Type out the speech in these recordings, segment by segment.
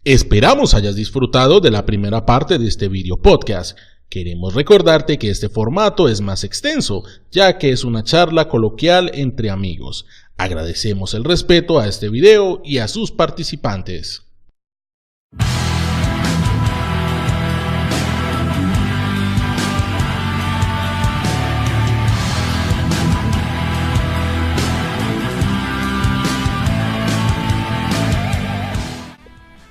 Esperamos hayas disfrutado de la primera parte de este video podcast. Queremos recordarte que este formato es más extenso, ya que es una charla coloquial entre amigos. Agradecemos el respeto a este video y a sus participantes.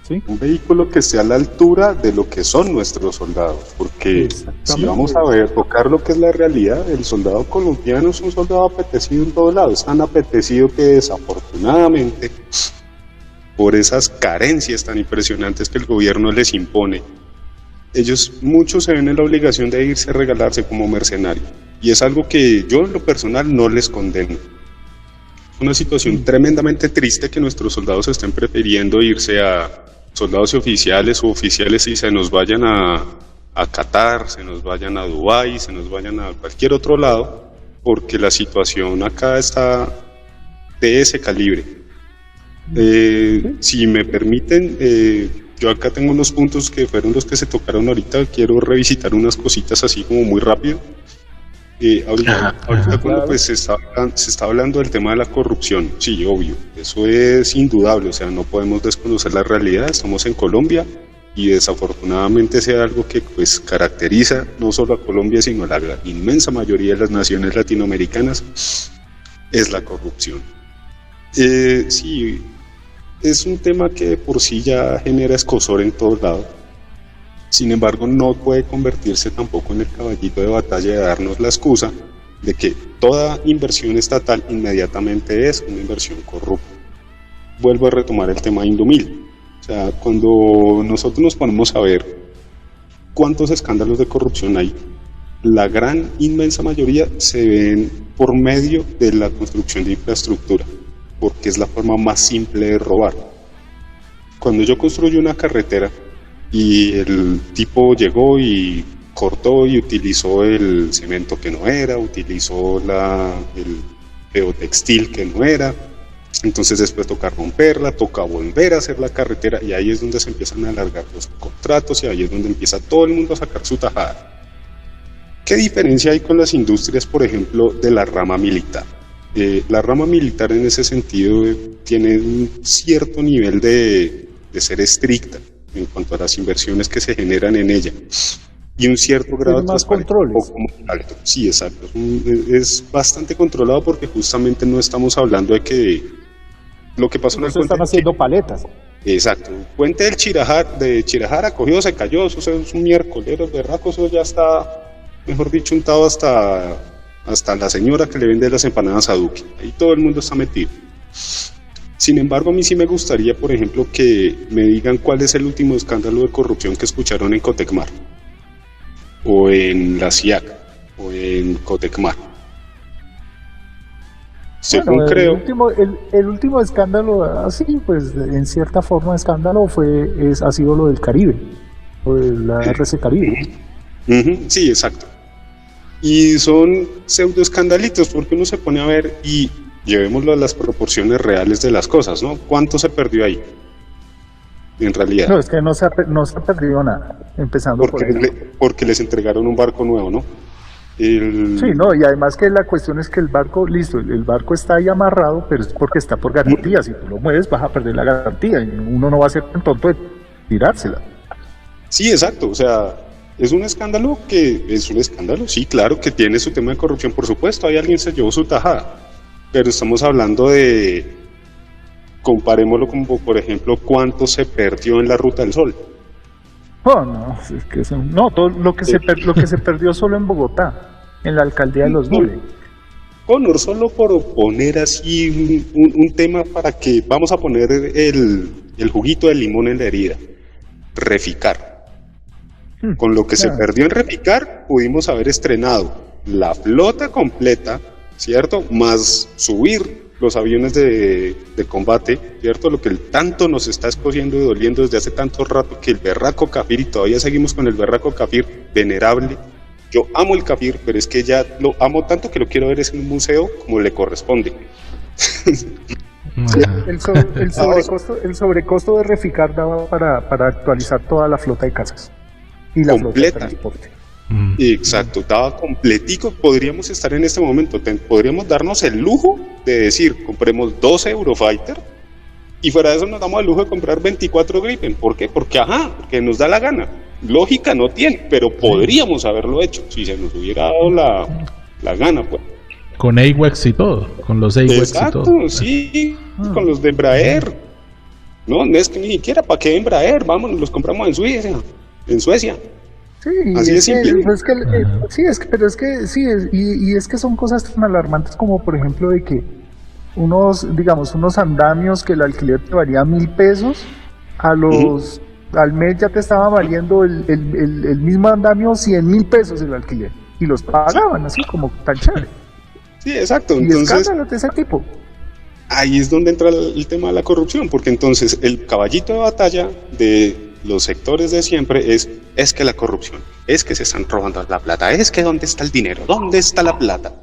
¿Sí? Un vehículo que esté a la altura de lo que son nuestros soldados, porque si vamos a ver, tocar lo que es la realidad, el soldado colombiano es un soldado apetecido en todos lados, tan apetecido que desafortunadamente, por esas carencias tan impresionantes que el gobierno les impone, muchos se ven en la obligación de irse a regalarse como mercenarios, y es algo que yo en lo personal no les condeno. Una situación tremendamente triste que nuestros soldados estén prefiriendo irse a soldados y oficiales y se nos vayan a Qatar, se nos vayan a Dubái, se nos vayan a cualquier otro lado, porque la situación acá está de ese calibre. Si me permiten, yo acá tengo unos puntos que fueron los que se tocaron ahorita, quiero revisitar unas cositas así como muy rápido. Ahorita cuando pues se está hablando del tema de la corrupción, sí, obvio, eso es indudable, o sea, no podemos desconocer la realidad, estamos en Colombia y desafortunadamente es algo que pues caracteriza no solo a Colombia, sino a la inmensa mayoría de las naciones latinoamericanas, es la corrupción. Sí, es un tema que por sí ya genera escozor en todos lados. Sin embargo, no puede convertirse tampoco en el caballito de batalla de darnos la excusa de que toda inversión estatal inmediatamente es una inversión corrupta. Vuelvo a retomar el tema de Indumil. O sea, cuando nosotros nos ponemos a ver cuántos escándalos de corrupción hay, la gran inmensa mayoría se ven por medio de la construcción de infraestructura, porque es la forma más simple de robar. Cuando yo construyo una carretera, y el tipo llegó y cortó y utilizó el cemento que no era, utilizó el geotextil que no era, entonces después toca romperla, toca volver a hacer la carretera y ahí es donde se empiezan a alargar los contratos y ahí es donde empieza todo el mundo a sacar su tajada. ¿Qué diferencia hay con las industrias, por ejemplo, de la rama militar? La rama militar en ese sentido tiene un cierto nivel de ser estricta en cuanto a las inversiones que se generan en ella y un cierto grado de transparencia. Alto. Sí, exacto. Es bastante controlado porque justamente no estamos hablando de que lo que pasó en el puente. Están haciendo paletas. Exacto. El puente de Chirajara cogió, se cayó, eso es un miércolero berraco, eso ya está, mejor dicho, untado hasta la señora que le vende las empanadas a Duque. Ahí todo el mundo está metido. Sin embargo, a mí sí me gustaría, por ejemplo, que me digan cuál es el último escándalo de corrupción que escucharon en Cotecmar, o en la SIAC, o en Cotecmar. Según creo... El último escándalo, así, pues, en cierta forma escándalo, ha sido lo del Caribe, o de la RC Caribe. Sí, exacto. Y son pseudo escandalitos, porque uno se pone a ver y... Llevémoslo a las proporciones reales de las cosas, ¿no? ¿Cuánto se perdió ahí? En realidad. No, es que no se ha perdido nada, empezando porque les entregaron un barco nuevo, ¿no? Sí, no, y además que la cuestión es que el barco está ahí amarrado, pero es porque está por garantía. Si tú lo mueves, vas a perder la garantía y uno no va a ser tan tonto de tirársela. Sí, exacto, o sea, es un escándalo, sí, claro, que tiene su tema de corrupción, por supuesto, ahí alguien se llevó su tajada. Pero estamos hablando de, comparémoslo como por ejemplo, cuánto se perdió en la Ruta del Sol. Todo lo que se perdió solo en Bogotá, en la alcaldía de Los Viles. Conor, solo por poner así un tema para que vamos a poner el juguito de limón en la herida, Reficar. Con lo que se perdió en Reficar, pudimos haber estrenado la flota completa, ¿cierto? Más subir los aviones de combate, ¿cierto? Lo que tanto nos está escociendo y doliendo desde hace tanto rato, que el berraco Kafir, y todavía seguimos con el berraco Kafir venerable. Yo amo el Kafir, pero es que ya lo amo tanto que lo quiero ver en un museo como le corresponde. El sobrecosto de Reficar daba para actualizar toda la flota de casas y la flota de transporte. Exacto, daba completico. Podríamos estar en este momento, podríamos darnos el lujo de decir, compremos 12 Eurofighter y fuera de eso nos damos el lujo de comprar 24 Gripen. ¿Por qué? Porque nos da la gana. Lógica no tiene, pero podríamos haberlo hecho si se nos hubiera dado la gana, pues. Con AWACS y todo, con los AWACS y todo. Exacto, sí, con los de Embraer. No es que ni siquiera, ¿para qué Embraer? Vamos, los compramos en Suecia. Sí, así de simple. Es que son cosas tan alarmantes como, por ejemplo, de que unos andamios que el alquiler te valía 1,000 pesos, al mes ya te estaba valiendo el mismo andamio 100,000 pesos el alquiler, y los pagaban así como tan chévere. Sí, exacto. Y escándalos de ese tipo. Ahí es donde entra el tema de la corrupción, porque entonces el caballito de batalla de los sectores de siempre es que la corrupción, es que se están robando la plata, es que ¿dónde está el dinero? ¿Dónde está la plata?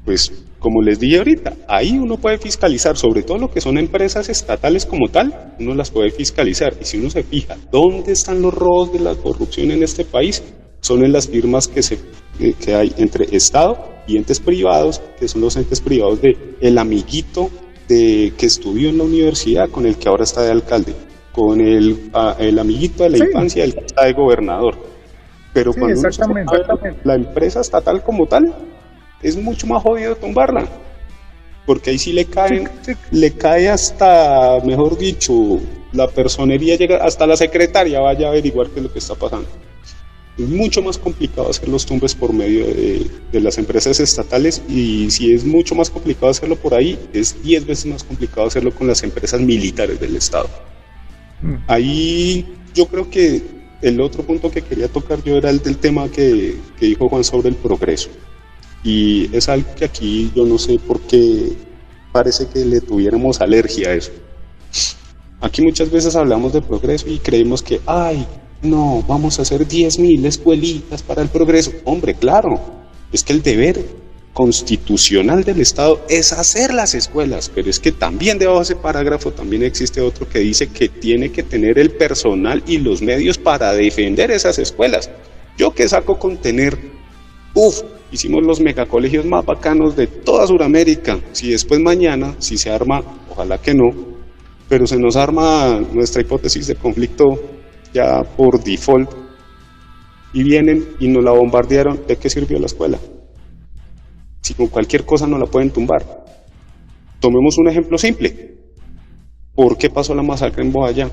Pues, como les dije ahorita, ahí uno puede fiscalizar, sobre todo lo que son empresas estatales como tal, uno las puede fiscalizar, y si uno se fija dónde están los robos de la corrupción en este país, son en las firmas que hay entre Estado y entes privados, que son los entes privados de el amiguito que estudió en la universidad con el que ahora está de alcalde, con el amiguito de la infancia del que está de gobernador. Pero cuando exactamente. La empresa estatal como tal, es mucho más jodido tumbarla, porque ahí sí le cae hasta, mejor dicho, la personería llega, hasta la secretaria vaya a averiguar qué es lo que está pasando. Es mucho más complicado hacer los tumbes por medio de las empresas estatales, y si es mucho más complicado hacerlo por ahí, es 10 veces más complicado hacerlo con las empresas militares del Estado. Ahí yo creo que el otro punto que quería tocar yo era el del tema que dijo Juan sobre el progreso, y es algo que aquí yo no sé por qué parece que le tuviéramos alergia a eso. Aquí muchas veces hablamos de progreso y creemos que no, vamos a hacer 10,000 escuelitas para el progreso. Hombre, claro, es que el deber constitucional del Estado es hacer las escuelas, pero es que también debajo de ese parágrafo también existe otro que dice que tiene que tener el personal y los medios para defender esas escuelas. Yo que saco con tener, hicimos los megacolegios más bacanos de toda Sudamérica. Si después mañana, si se arma, ojalá que no, pero se nos arma nuestra hipótesis de conflicto ya por default, y vienen y nos la bombardearon, ¿de qué sirvió la escuela? Si con cualquier cosa nos la pueden tumbar. Tomemos un ejemplo simple. ¿Por qué pasó la masacre en Bojayá?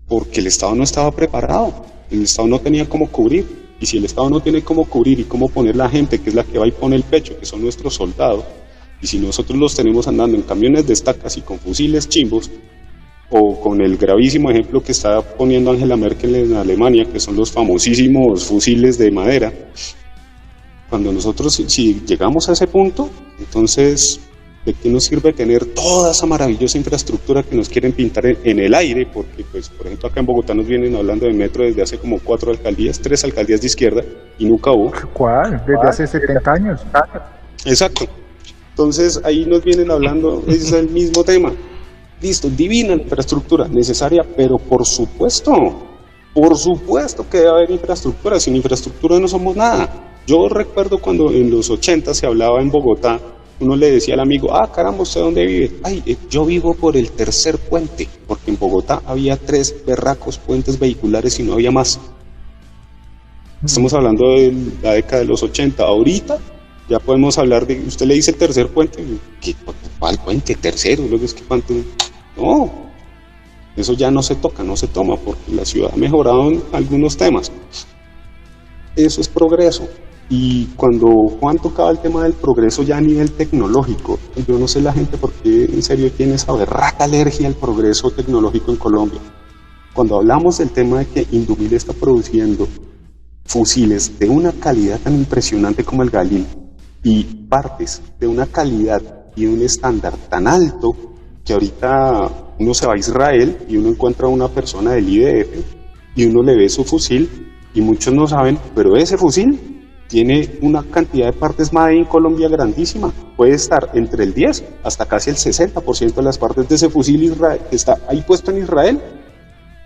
Porque el Estado no estaba preparado, el Estado no tenía cómo cubrir, y si el Estado no tiene cómo cubrir y cómo poner la gente, que es la que va y pone el pecho, que son nuestros soldados, y si nosotros los tenemos andando en camiones de estacas y con fusiles chimbos, o con el gravísimo ejemplo que está poniendo Angela Merkel en Alemania, que son los famosísimos fusiles de madera. Cuando nosotros, si llegamos a ese punto, entonces, ¿de qué nos sirve tener toda esa maravillosa infraestructura que nos quieren pintar en el aire? Porque, pues, por ejemplo, acá en Bogotá nos vienen hablando de metro desde hace como 3 alcaldías de izquierda, y nunca hubo. ¿Cuál? Desde hace 70 años. Exacto. Entonces, ahí nos vienen hablando, es el mismo tema. Listo, divina la infraestructura necesaria, pero por supuesto que debe haber infraestructura. Sin infraestructura no somos nada. Yo recuerdo cuando en los 80 se hablaba en Bogotá, uno le decía al amigo, caramba, ¿usted dónde vive? Yo vivo por el tercer puente, porque en Bogotá había 3 berracos puentes vehiculares y no había más. Estamos hablando de la década de los 80. Ahorita ya podemos hablar de, usted le dice el tercer puente, ¿cuál puente? Tercero, luego es que cuánto. No, eso ya no se toca, no se toma, porque la ciudad ha mejorado en algunos temas. Eso es progreso. Y cuando Juan tocaba el tema del progreso ya a nivel tecnológico, yo no sé la gente por qué en serio tiene esa berraca alergia al progreso tecnológico en Colombia. Cuando hablamos del tema de que Indumil está produciendo fusiles de una calidad tan impresionante como el Galil, y partes de una calidad y un estándar tan alto, que ahorita uno se va a Israel y uno encuentra a una persona del IDF y uno le ve su fusil, y muchos no saben, pero ese fusil tiene una cantidad de partes Made in Colombia grandísima. Puede estar entre el 10 hasta casi el 60% de las partes de ese fusil Israel, que está ahí puesto en Israel,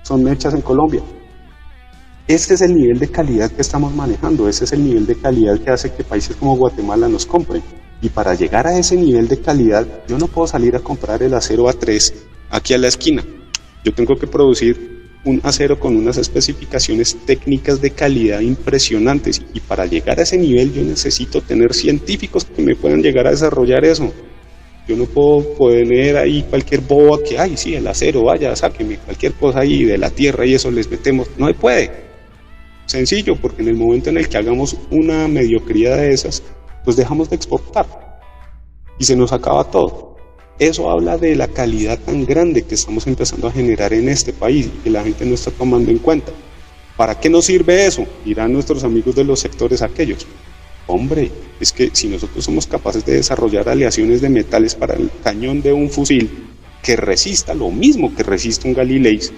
son hechas en Colombia. Ese es el nivel de calidad que estamos manejando, ese es el nivel de calidad que hace que países como Guatemala nos compren. Y para llegar a ese nivel de calidad, yo no puedo salir a comprar el acero A3 aquí a la esquina. Yo tengo que producir un acero con unas especificaciones técnicas de calidad impresionantes, y para llegar a ese nivel yo necesito tener científicos que me puedan llegar a desarrollar eso. Yo no puedo poner ahí cualquier boba que, ay, sí, el acero, vaya, sáqueme cualquier cosa ahí de la tierra y eso les metemos. No se puede. Sencillo, porque en el momento en el que hagamos una mediocridad de esas, pues dejamos de exportar y se nos acaba todo. Eso habla de la calidad tan grande que estamos empezando a generar en este país y que la gente no está tomando en cuenta. ¿Para qué nos sirve eso? Dirán nuestros amigos de los sectores aquellos. Hombre, es que si nosotros somos capaces de desarrollar aleaciones de metales para el cañón de un fusil que resista lo mismo que resiste un Galileis,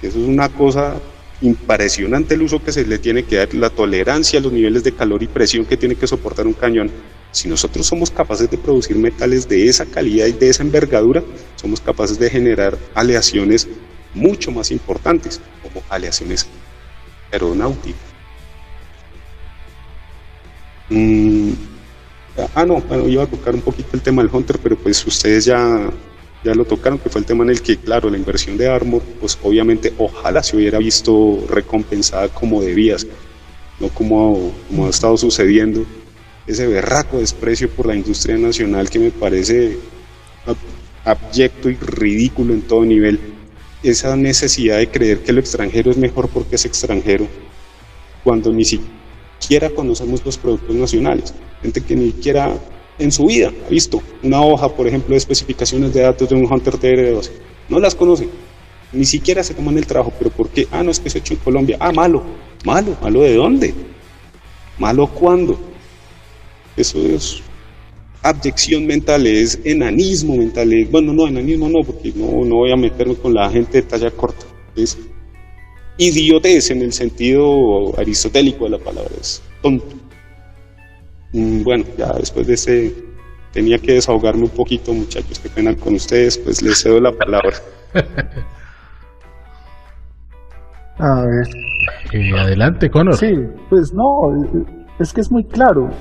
que eso es una cosa impresionante, el uso que se le tiene que dar, la tolerancia, los niveles de calor y presión que tiene que soportar un cañón. Si nosotros somos capaces de producir metales de esa calidad y de esa envergadura, somos capaces de generar aleaciones mucho más importantes, como aleaciones aeronáuticas. Bueno, iba a tocar un poquito el tema del Hunter, pero pues ustedes ya lo tocaron, que fue el tema en el que, claro, la inversión de Armor, pues obviamente ojalá se hubiera visto recompensada como debía ser, no como ha estado sucediendo. Ese berraco desprecio por la industria nacional que me parece abyecto y ridículo en todo nivel. Esa necesidad de creer que lo extranjero es mejor porque es extranjero, cuando ni siquiera conocemos los productos nacionales. Gente que ni siquiera en su vida ha visto una hoja, por ejemplo, de especificaciones de datos de un Hunter TR-12. No las conocen, ni siquiera se toman el trabajo. ¿Pero por qué? No, es que es hecho en Colombia. ¿Malo de dónde? ¿Malo cuándo? Eso es abyección mental, es enanismo mental. Bueno, no, enanismo no, porque no voy a meterme con la gente de talla corta. Es idiotez en el sentido aristotélico de la palabra, es tonto. Bueno, ya después de tenía que desahogarme un poquito, muchachos, qué pena con ustedes, pues les cedo la palabra. A ver. Adelante, Connor. Sí, pues no, es que es muy claro.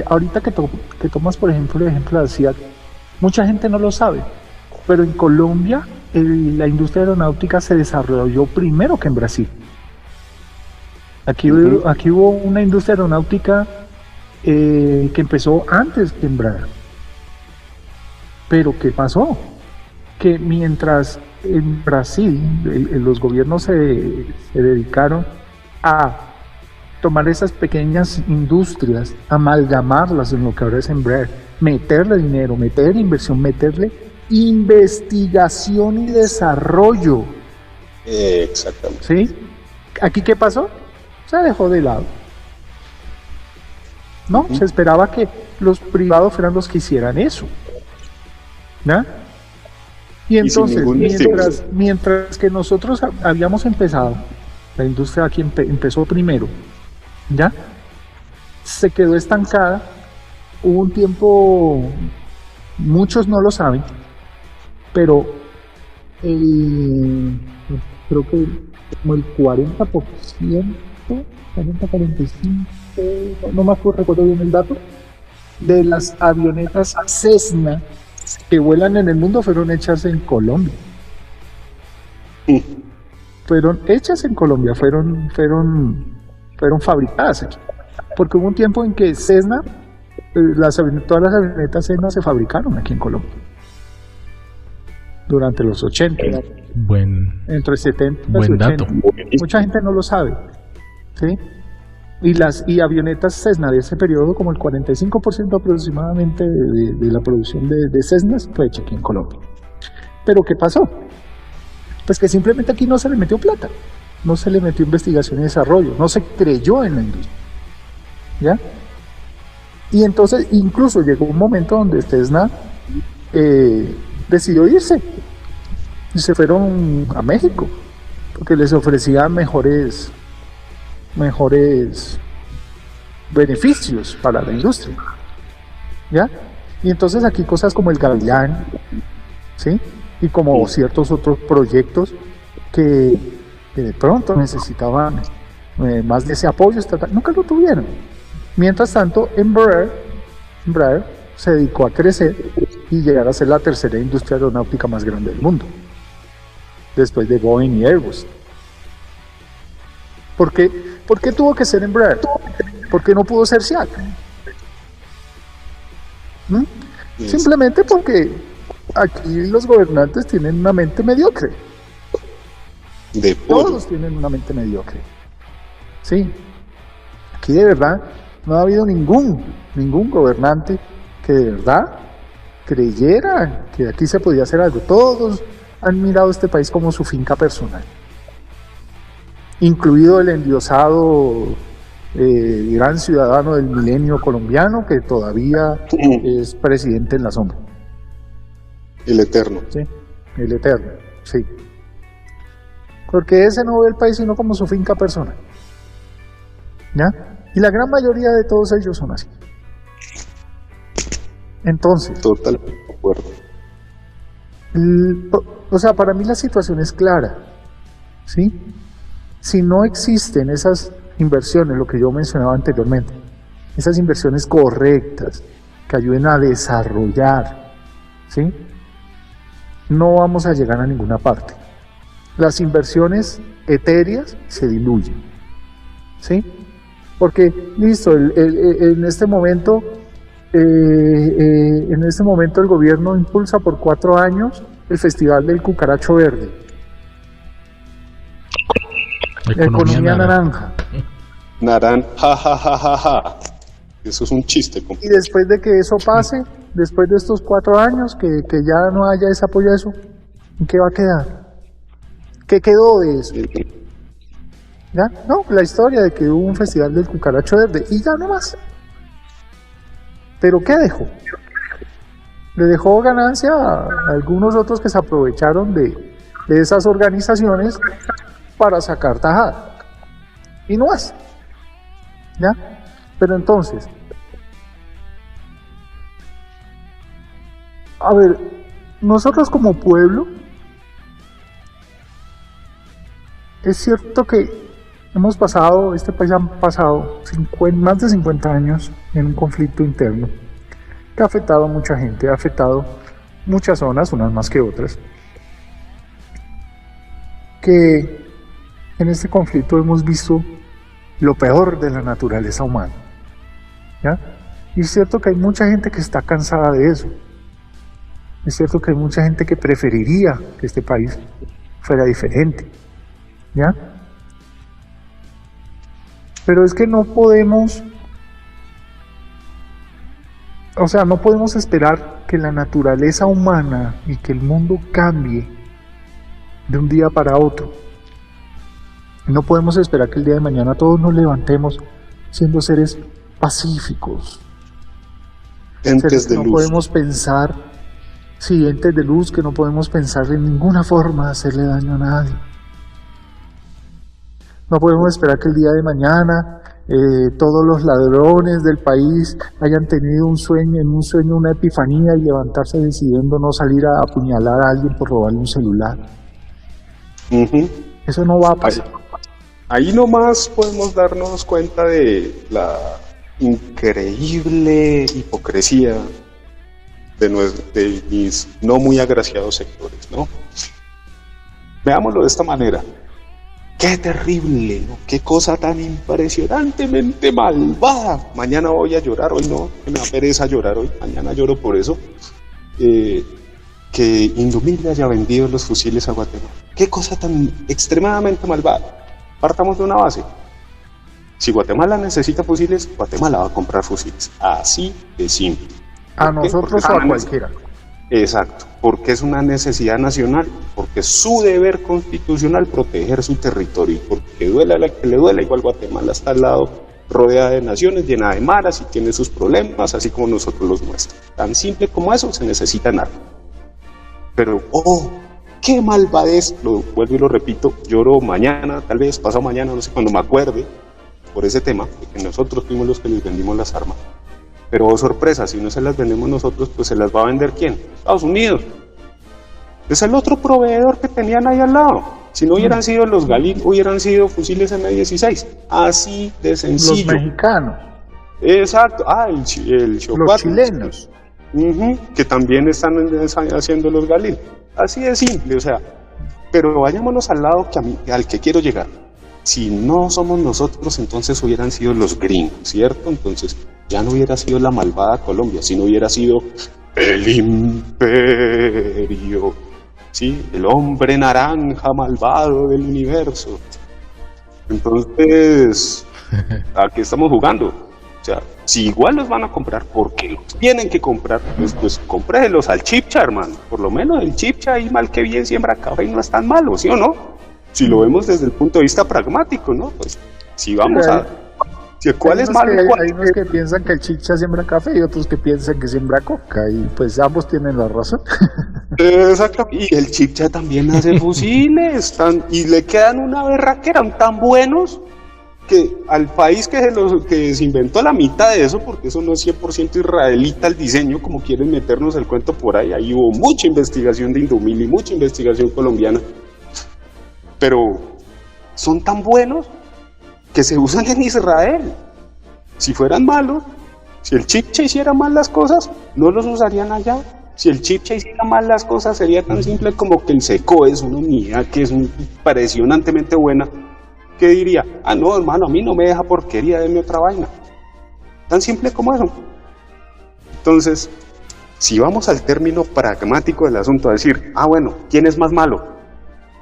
Ahorita que tomas, por ejemplo, el ejemplo de SIAC, mucha gente no lo sabe, pero en Colombia la industria aeronáutica se desarrolló primero que en Brasil. Aquí hubo una industria aeronáutica que empezó antes que en Brasil. Pero ¿qué pasó? Que mientras en Brasil los gobiernos se dedicaron a tomar esas pequeñas industrias, amalgamarlas en lo que ahora es Embraer, meterle dinero, meterle inversión, meterle investigación y desarrollo. Exactamente. ¿Sí? ¿Aquí qué pasó? Se dejó de lado. No, se esperaba que los privados fueran los que hicieran eso. ¿Ya? Y entonces, mientras que nosotros habíamos empezado, la industria aquí empezó primero, ¿ya? Se quedó estancada. Hubo un tiempo, muchos no lo saben, pero creo que como el 40%, 40-45%, no me recuerdo bien el dato, de las avionetas Cessna que vuelan en el mundo fueron hechas en Colombia. Fueron hechas en Colombia, fueron fabricadas aquí. Porque hubo un tiempo en que Cessna, todas las avionetas Cessna se fabricaron aquí en Colombia. Durante los 80. Entre 70 y 80. Dato. Mucha gente no lo sabe. ¿Sí? Y avionetas Cessna de ese periodo, como el 45% aproximadamente de la producción de Cessnas fue hecha aquí en Colombia. ¿Pero qué pasó? Pues que simplemente aquí no se le metió plata, no se le metió investigación y desarrollo, no se creyó en la industria. ¿Ya? Y entonces incluso llegó un momento donde Cessna decidió irse y se fueron a México porque les ofrecían mejores beneficios para la industria, ¿ya? Y entonces aquí cosas como el Gavilán, ¿sí? Y como ciertos otros proyectos que de pronto necesitaban más de ese apoyo estatal, nunca lo tuvieron. Mientras tanto, Embraer se dedicó a crecer y llegar a ser la tercera industria aeronáutica más grande del mundo, después de Boeing y Airbus. ¿Por qué tuvo que ser Embraer? ¿Por qué no pudo ser Seat? Simplemente porque aquí los gobernantes tienen una mente mediocre. Todos tienen una mente mediocre. Sí. Aquí de verdad no ha habido ningún gobernante que de verdad creyera que aquí se podía hacer algo. Todos han mirado este país como su finca personal, incluido el endiosado gran ciudadano del milenio colombiano que todavía es presidente en la sombra. El eterno. Sí, el eterno, sí. Porque ese no ve el país sino como su finca personal. ¿Ya? Y la gran mayoría de todos ellos son así. Entonces, totalmente de acuerdo. O sea, para mí la situación es clara, ¿sí? Si no existen esas inversiones, lo que yo mencionaba anteriormente, esas inversiones correctas que ayuden a desarrollar, ¿sí? No vamos a llegar a ninguna parte. Las inversiones etéreas se diluyen, ¿sí? Porque, listo, en este momento el gobierno impulsa por 4 años el Festival del Cucaracho Verde. Economía naranja. Naranja, ja. Eso es un chiste. Y después de que eso pase, después de estos 4 años, que ya no haya ese apoyo a eso, ¿en qué va a quedar? ¿Qué quedó de eso? ¿Ya? No, la historia de que hubo un Festival del Cucaracho Verde y ya no más. ¿Pero qué dejó? Le dejó ganancia a algunos otros que se aprovecharon de esas organizaciones para sacar tajada. Y no más. ¿Ya? Pero entonces, a ver, nosotros como pueblo, es cierto que este país ha pasado más de 50 años en un conflicto interno que ha afectado a mucha gente, ha afectado muchas zonas, unas más que otras, que en este conflicto hemos visto lo peor de la naturaleza humana, ¿ya? Y es cierto que hay mucha gente que está cansada de eso, es cierto que hay mucha gente que preferiría que este país fuera diferente, ¿ya? Pero es que no podemos esperar que la naturaleza humana y que el mundo cambie de un día para otro. No podemos esperar que el día de mañana todos nos levantemos siendo seres pacíficos. Entes de luz. No podemos pensar, sí, entes de luz, que no podemos pensar en ninguna forma de hacerle daño a nadie. No podemos esperar que el día de mañana todos los ladrones del país hayan tenido un sueño, una epifanía y levantarse decidiendo no salir a apuñalar a alguien por robarle un celular. Eso no va a pasar. Ahí nomás podemos darnos cuenta de la increíble hipocresía de mis no muy agraciados sectores, ¿no? Veámoslo de esta manera. ¡Qué terrible! ¿No? ¡Qué cosa tan impresionantemente malvada! Mañana voy a llorar, hoy no, que me da pereza llorar hoy, mañana lloro por eso. Que Indumil haya vendido los fusiles a Guatemala. ¡Qué cosa tan extremadamente malvada! Partamos de una base. Si Guatemala necesita fusiles, Guatemala va a comprar fusiles. Así de simple. A nosotros o a cualquiera. Exacto, porque es una necesidad nacional, porque es su deber constitucional proteger su territorio, porque duela a la que le duela, igual Guatemala está al lado, rodeada de naciones, llena de maras y tiene sus problemas, así como nosotros los nuestros. Tan simple como eso, se necesitan armas. Pero, qué malvadez, lo vuelvo y lo repito, lloro mañana, tal vez pasado mañana, no sé, cuando me acuerde por ese tema, porque nosotros fuimos los que les vendimos las armas. Pero oh, sorpresa, si no se las vendemos nosotros, pues se las va a vender ¿quién? Estados Unidos. Es el otro proveedor que tenían ahí al lado. Si no hubieran sido los Galil, hubieran sido fusiles M16. Así de sencillo. Los mexicanos. Exacto. el Chopard. Los chilenos. Que también están haciendo los Galil. Así de simple, o sea. Pero vayámonos al lado al que quiero llegar. Si no somos nosotros, entonces hubieran sido los gringos, ¿cierto? Entonces ya no hubiera sido la malvada Colombia, sino hubiera sido el imperio, ¿sí? El hombre naranja malvado del universo. Entonces, ¿a qué estamos jugando? O sea, si igual los van a comprar, porque los tienen que comprar, pues cómpreselos al Chipcha, hermano. Por lo menos el Chipcha ahí mal que bien siembra café y no es tan malo, ¿sí o no? Si lo vemos desde el punto de vista pragmático, ¿no? Pues si vamos a... ¿Cuál es malo? Hay unos que piensan que el Chipcha siembra café y otros que piensan que siembra coca, y pues ambos tienen la razón. Exacto. Y el Chipcha también hace fusiles, y le quedan una berraquera, tan buenos que al país que se inventó la mitad de eso, porque eso no es 100% israelita el diseño, como quieren meternos el cuento por ahí hubo mucha investigación de Indumil y mucha investigación colombiana, pero son tan buenos que se usan en Israel. Si fueran malos, si el Chipcha hiciera mal las cosas, no los usarían allá. Si el Chipcha hiciera mal las cosas, sería tan simple como que el Seco es una unidad que es impresionantemente buena, que diría, no hermano, a mí no me deja porquería, denme otra vaina. Tan simple como eso. Entonces, si vamos al término pragmático del asunto, a decir, bueno, ¿quién es más malo?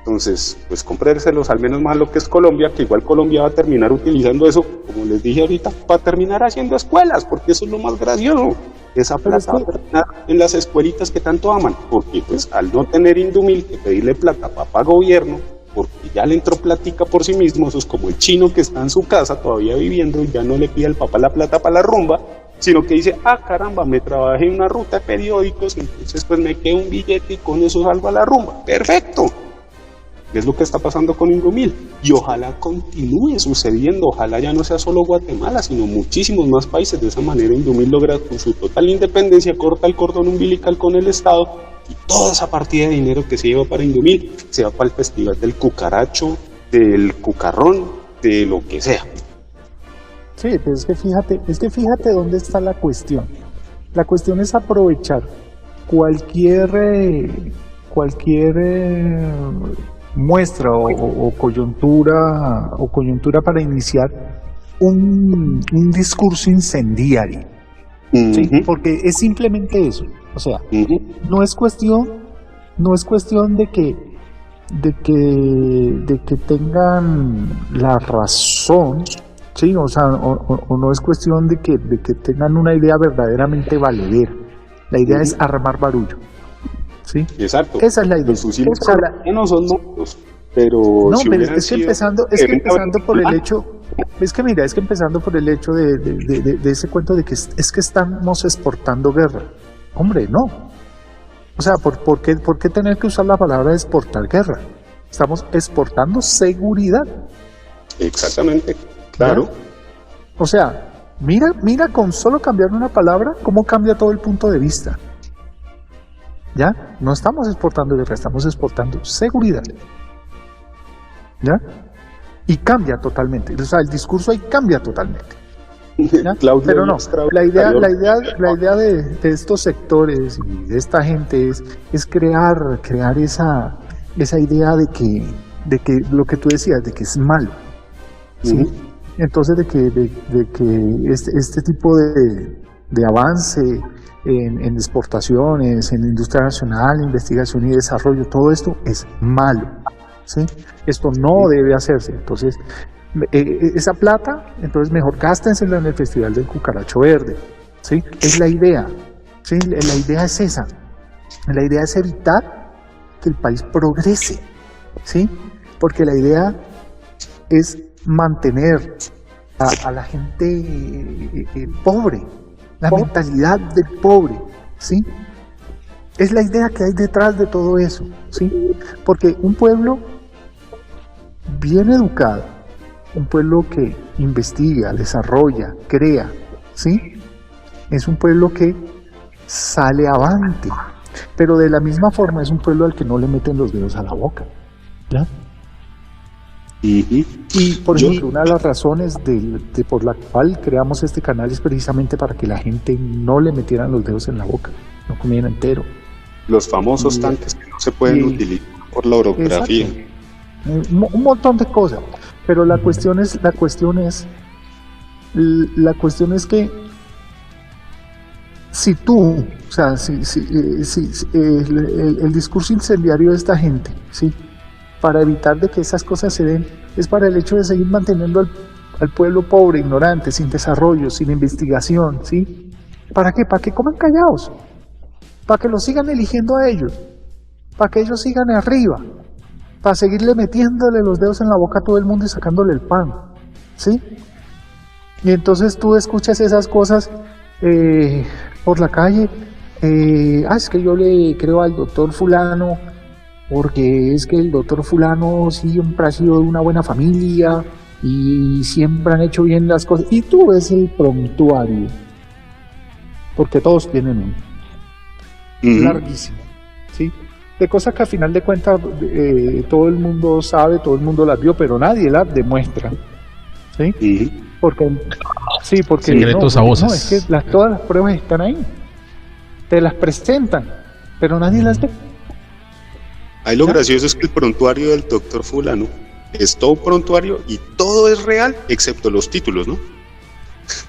Entonces, pues comprárselos al menos malo que es Colombia, que igual Colombia va a terminar utilizando eso, como les dije ahorita, para terminar haciendo escuelas, porque eso es lo más gracioso. Esa plata va a terminar en las escuelitas que tanto aman, porque pues al no tener Indumil que pedirle plata para gobierno, porque ya le entró platica por sí mismo, eso es como el chino que está en su casa todavía viviendo y ya no le pide al papá la plata para la rumba, sino que dice, caramba, me trabajé en una ruta de periódicos, entonces pues me quedé un billete y con eso salgo a la rumba. ¡Perfecto! Es lo que está pasando con Indumil, y ojalá continúe sucediendo, ojalá ya no sea solo Guatemala, sino muchísimos más países. De esa manera Indumil logra con su total independencia, corta el cordón umbilical con el Estado, y toda esa partida de dinero que se lleva para Indumil, se va para el festival del cucaracho, del cucarrón, de lo que sea. Sí, pero es que fíjate dónde está la cuestión. La cuestión es aprovechar cualquier muestra o coyuntura para iniciar un discurso incendiario, ¿sí? Porque es simplemente eso, o sea, no es cuestión de que tengan la razón, ¿sí? O sea, o no es cuestión de que tengan una idea verdaderamente valedera. La idea es armar barullo. ¿Sí? Exacto. Esa es la idea. Los fusiles no son nuevos, pero no, si pero es que empezando por el hecho, empezando por el hecho de ese cuento de que es que estamos exportando guerra. Hombre, no. O sea, ¿por qué tener que usar la palabra exportar guerra? Estamos exportando seguridad. Exactamente, claro. ¿Ya? O sea, mira con solo cambiar una palabra, cómo cambia todo el punto de vista. ¿Ya? No estamos exportando guerra, estamos exportando seguridad. ¿Ya? Y cambia totalmente. O sea, el discurso ahí cambia totalmente. ¿Ya? Pero no, la idea de estos sectores y de esta gente es crear esa idea de que lo que tú decías, de que es malo. ¿Sí? Entonces de que este tipo de avance en exportaciones, en industria nacional, investigación y desarrollo, todo esto es malo, ¿sí? Esto no debe hacerse. Entonces, esa plata, entonces mejor gástensela en el Festival del Cucaracho Verde, ¿sí? Es la idea, ¿sí? La idea es esa. La idea es evitar que el país progrese, ¿sí? Porque la idea es mantener a la gente pobre, la mentalidad del pobre, ¿sí? Es la idea que hay detrás de todo eso, ¿sí? Porque un pueblo bien educado, un pueblo que investiga, desarrolla, crea, ¿sí? Es un pueblo que sale avante, pero de la misma forma es un pueblo al que no le meten los dedos a la boca, ¿ya? Y por ejemplo, una de las razones por la cual creamos este canal es precisamente para que la gente no le metieran los dedos en la boca, no comiera entero. Los famosos tanques que no se pueden utilizar por la orografía. Un montón de cosas, pero la cuestión es que si tú, o sea, el discurso incendiario de esta gente, ¿sí? Para evitar de que esas cosas se den, es para el hecho de seguir manteniendo al pueblo pobre, ignorante, sin desarrollo, sin investigación, ¿sí? ¿Para qué? Para que coman callados, para que los sigan eligiendo a ellos, para que ellos sigan arriba, para seguirle metiéndole los dedos en la boca a todo el mundo y sacándole el pan, ¿sí? Y entonces tú escuchas esas cosas por la calle, es que yo le creo al doctor fulano, porque es que el doctor fulano siempre ha sido de una buena familia y siempre han hecho bien las cosas, y tú ves el prontuario, porque todos tienen uno, larguísimo, ¿sí? De cosas que a final de cuentas todo el mundo sabe, todo el mundo las vio, pero nadie las demuestra, ¿sí? Porque secretos a voces. No, es que todas las pruebas están ahí, te las presentan, pero nadie las ve. Ahí lo gracioso es que el prontuario del doctor fulano es todo un prontuario y todo es real, excepto los títulos, ¿no?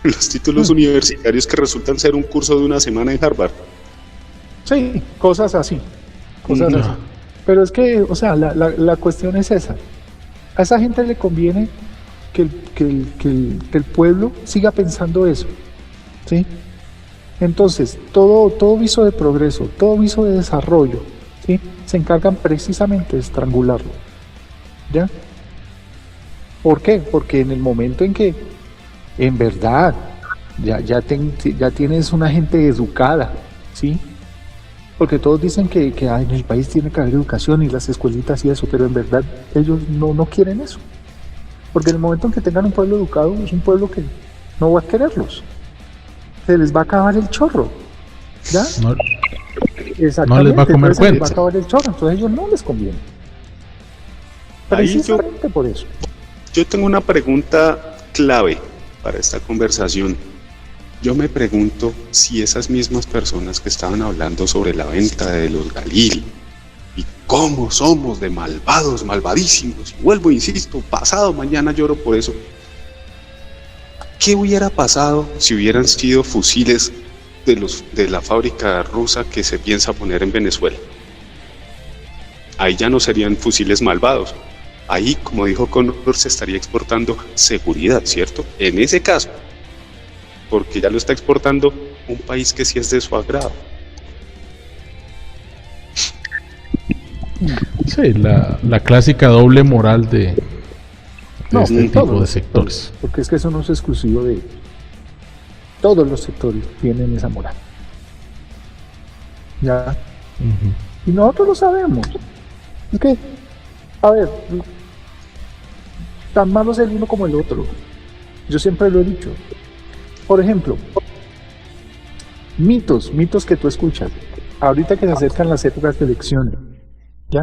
Los títulos universitarios que resultan ser un curso de una semana en Harvard. Sí, cosas así. Así. Pero es que, o sea, la cuestión es esa. A esa gente le conviene que el pueblo siga pensando eso, ¿sí? Entonces, todo viso de progreso, todo viso de desarrollo, ¿sí? Se encargan precisamente de estrangularlo, ¿ya? ¿Por qué? Porque en el momento en que, en verdad, ya tienes una gente educada, ¿sí? Porque todos dicen que en el país tiene que haber educación y las escuelitas y eso, pero en verdad ellos no quieren eso. Porque en el momento en que tengan un pueblo educado, es un pueblo que no va a quererlos. Se les va a acabar el chorro, ¿ya? No les va a comer cuenta. Se les va a acabar el chorro, entonces a ellos no les conviene. Precisamente por eso. Yo tengo una pregunta clave para esta conversación. Yo me pregunto si esas mismas personas que estaban hablando sobre la venta de los Galil y cómo somos de malvados, malvadísimos, y vuelvo, insisto, pasado mañana lloro por eso. ¿Qué hubiera pasado si hubieran sido fusiles de la fábrica rusa que se piensa poner en Venezuela? Ahí ya no serían fusiles malvados. Ahí, como dijo Connor, se estaría exportando seguridad, ¿cierto? En ese caso, porque ya lo está exportando un país que sí es de su agrado. Sí, la clásica doble moral de este tipo de sectores. Porque es que eso no es exclusivo de todos los sectores, tienen esa moral. Ya. Y nosotros lo sabemos. Es que, a ver, tan malo es el uno como el otro. Yo siempre lo he dicho. Por ejemplo, mitos que tú escuchas, ahorita que se acercan las épocas de elecciones, ¿ya?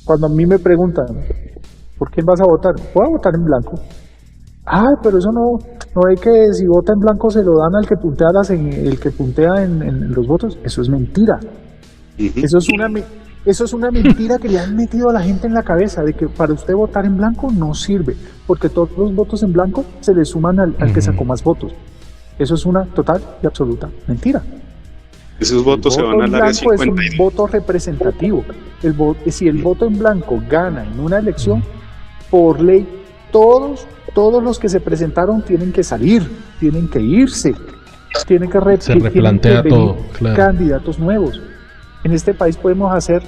Cuando a mí me preguntan, ¿por quién vas a votar? Voy a votar en blanco. Pero eso no hay que, si vota en blanco se lo dan al que puntea en los votos. Eso es mentira. Eso es una mentira que le han metido a la gente en la cabeza, de que para usted votar en blanco no sirve, porque todos los votos en blanco se le suman al que sacó más votos. Eso es una total y absoluta mentira. Esos votos se van al área 52. Es un voto representativo. Si el voto en blanco gana en una elección, por ley, todos los que se presentaron tienen que salir, tienen que irse, se replantea todo, claro. Candidatos nuevos. En este país podemos hacer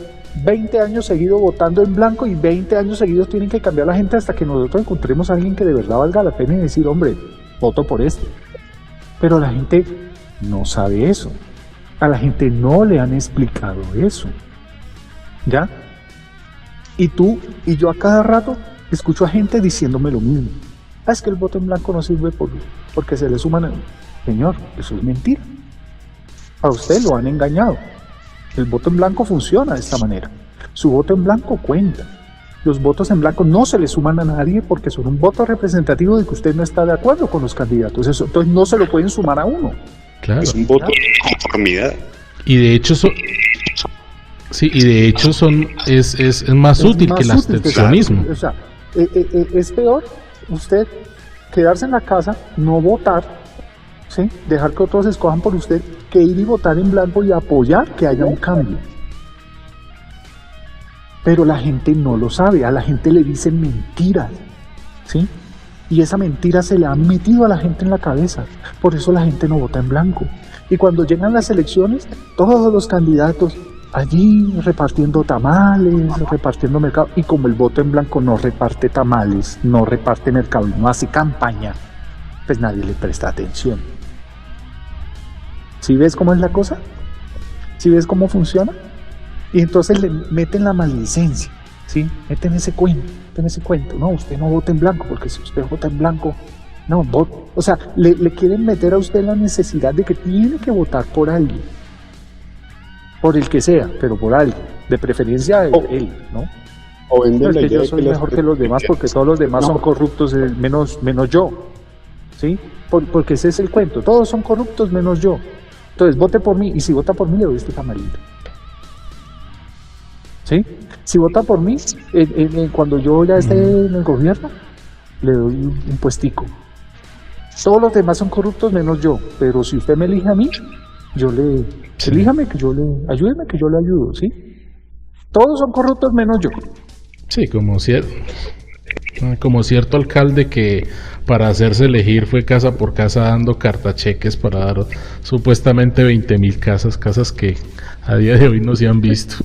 20 años seguidos votando en blanco y 20 años seguidos tienen que cambiar la gente hasta que nosotros encontremos a alguien que de verdad valga la pena y decir, hombre, voto por este. Pero la gente no sabe eso. A la gente no le han explicado eso. ¿Ya? Y tú y yo a cada rato escucho a gente diciéndome lo mismo. Es que el voto en blanco no sirve porque se le suman. Señor, eso es mentira. A usted lo han engañado. El voto en blanco funciona de esta manera. Su voto en blanco cuenta. Los votos en blanco no se le suman a nadie porque son un voto representativo de que usted no está de acuerdo con los candidatos. Eso, entonces no se lo pueden sumar a uno. Claro. Es un voto de conformidad. Y de hecho es más útil que el abstencionismo. O sea, es peor usted quedarse en la casa, no votar, ¿sí? Dejar que otros escojan por usted, que ir y votar en blanco y apoyar que haya un cambio. Pero la gente no lo sabe, a la gente le dicen mentiras, ¿sí? Y esa mentira se le ha metido a la gente en la cabeza, por eso la gente no vota en blanco. Y cuando llegan las elecciones, todos los candidatos allí repartiendo tamales, repartiendo mercado, y como el voto en blanco no reparte tamales, no reparte mercado, no hace campaña, pues nadie le presta atención. ¿Sí ves cómo es la cosa? ¿Sí ves cómo funciona? Y entonces le meten la maldicencia, ¿sí? Meten ese cuento, no, usted no vota en blanco, porque si usted vota en blanco, no, o sea, le quieren meter a usted la necesidad de que tiene que votar por alguien, por el que sea, pero por alguien, de preferencia él, ¿no? O venden No es la que idea yo de soy que mejor que los demás porque todos los demás son corruptos, menos yo, ¿sí? Porque ese es el cuento, todos son corruptos menos yo. Entonces vote por mí, y si vota por mí le doy este tamalito. ¿Sí? Si vota por mí, cuando yo ya esté en el gobierno, le doy un puestico. Todos los demás son corruptos menos yo, pero si usted me elige a mí, elíjame que yo le, ayúdeme que yo le ayudo, ¿sí? Todos son corruptos menos yo. Sí, como cierto alcalde que para hacerse elegir fue casa por casa dando cartacheques para dar supuestamente 20.000 casas que a día de hoy no se han visto.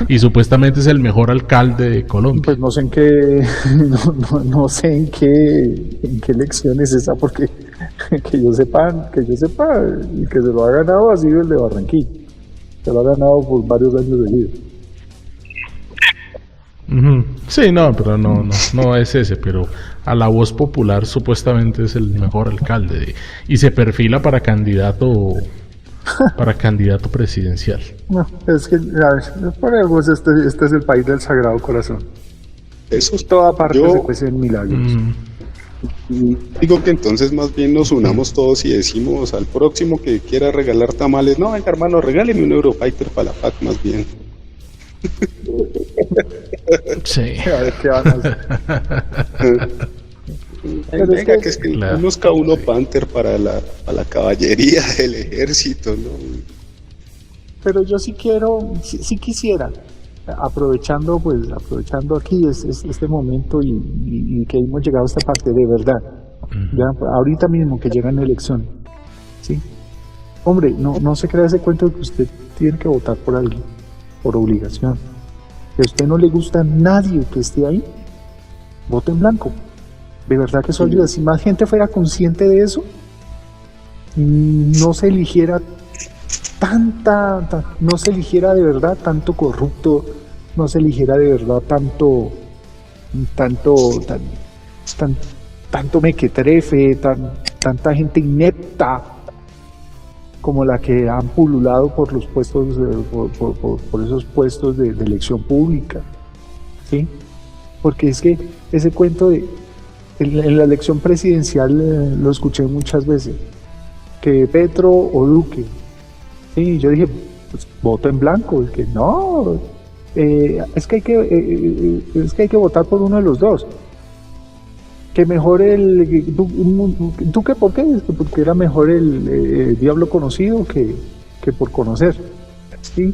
Y supuestamente es el mejor alcalde de Colombia. Pues no sé en qué, no sé en qué elección es esa, porque que yo sepa, y que se lo ha ganado ha sido el de Barranquilla. Se lo ha ganado por varios años seguidos. Sí, no, pero no es ese, pero a la voz popular supuestamente es el mejor alcalde y se perfila para candidato presidencial. No, es que por algo este es el país del Sagrado Corazón. Eso es toda parte se cuecen milagros. Digo que entonces más bien nos unamos todos y decimos al próximo que quiera regalar tamales, no, venga hermano, regáleme un Eurofighter para la PAC más bien. Sí. A ver qué van a hacer. Venga, que es que unos K1 Panther para la caballería del ejército, ¿no? Pero yo sí quisiera, aprovechando aquí este momento y que hemos llegado a esta parte de verdad, ya, ahorita mismo que llegan elecciones, ¿sí? Hombre, no se crea ese cuento de que usted tiene que votar por alguien, por obligación. Si a usted no le gusta a nadie que esté ahí, vote en blanco. De verdad que eso ayuda. Si más gente fuera consciente de eso, no se eligiera no se eligiera de verdad tanto corrupto, no se eligiera de verdad tanto mequetrefe, tanta gente inepta como la que han pululado por los puestos por esos puestos de elección pública, ¿sí? Porque es que ese cuento en la elección presidencial lo escuché muchas veces, que Petro o Duque, sí, yo dije, pues voto en blanco, y que no, es que hay que votar por uno de los dos. Que mejor Duque, ¿por qué? Porque era mejor el diablo conocido que por conocer, ¿sí?